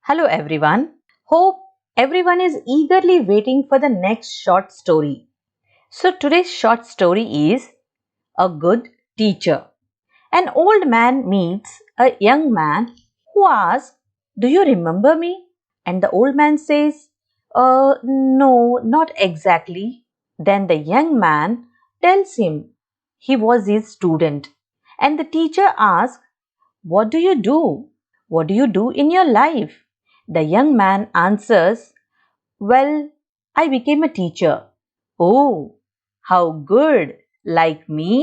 Hello everyone. Hope everyone is eagerly waiting for the next short story. So today's short story is A Good Teacher. An old man meets a young man who asks, "Do you remember me?" And the old man says, No, not exactly." Then the young man tells him he was his student. And the teacher asks, "What do you do? What do you do in your life?" The young man answers, "Well, I became a teacher." "Oh, how good! Like me?"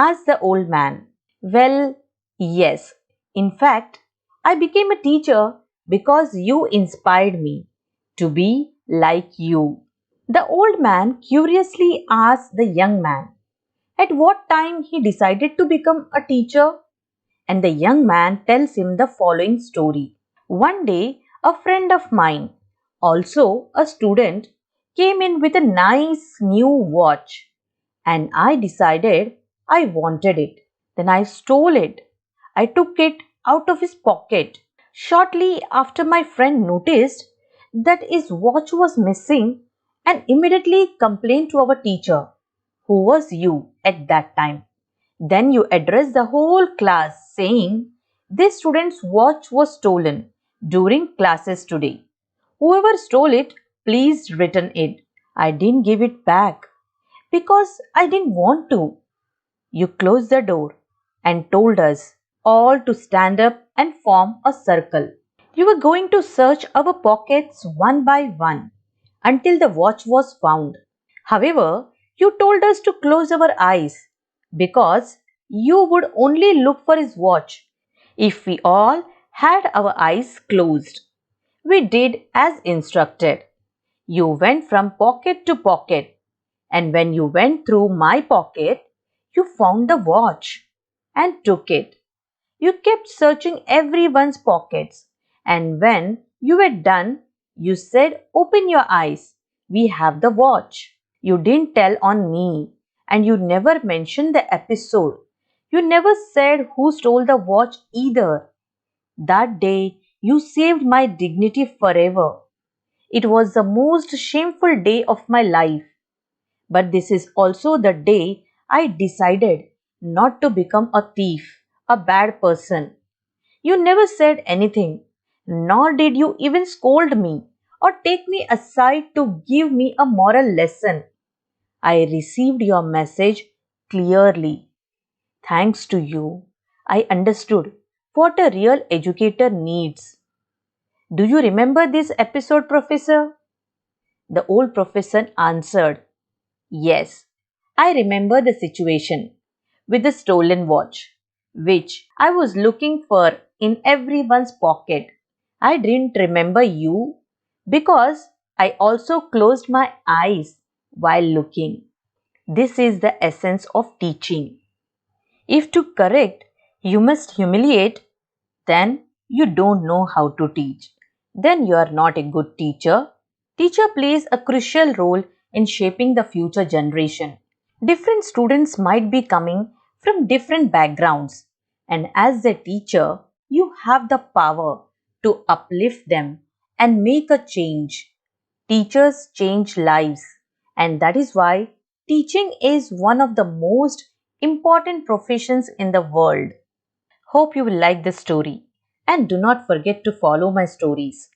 asked the old man. "Well, yes. In fact, I became a teacher because you inspired me to be like you." The old man curiously asked the young man at what time he decided to become a teacher. And the young man tells him the following story. One day, a friend of mine, also a student, came in with a nice new watch, and I decided I wanted it. Then I stole it. I took it out of his pocket. Shortly after, my friend noticed that his watch was missing and immediately complained to our teacher, who was you at that time. Then you address the whole class saying, "This student's watch was stolen during classes today. Whoever stole it, please return it." I didn't give it back because I didn't want to. You closed the door and told us all to stand up and form a circle. You were going to search our pockets one by one until the watch was found. However, you told us to close our eyes because you would only look for his watch if we all had our eyes closed. We did as instructed. You went from pocket to pocket, and when you went through my pocket, you found the watch and took it. You kept searching everyone's pockets, and when you were done, you said, "Open your eyes. We have the watch." You didn't tell on me, and you never mentioned the episode. You never said who stole the watch either. That day, you saved my dignity forever. It was the most shameful day of my life. But this is also the day I decided not to become a thief, a bad person. You never said anything, nor did you even scold me or take me aside to give me a moral lesson. I received your message clearly. Thanks to you, I understood what a real educator needs. Do you remember this episode, Professor? The old professor answered, "Yes, I remember the situation with the stolen watch, which I was looking for in everyone's pocket. I didn't remember you because I also closed my eyes while looking." This is the essence of teaching. If to correct you must humiliate, then you don't know how to teach. Then you are not a good teacher. Teacher plays a crucial role in shaping the future generation. Different students might be coming from different backgrounds, and as a teacher, you have the power to uplift them and make a change. Teachers change lives, and that is why teaching is one of the most important professions in the world. Hope you will like this story, and do not forget to follow my stories.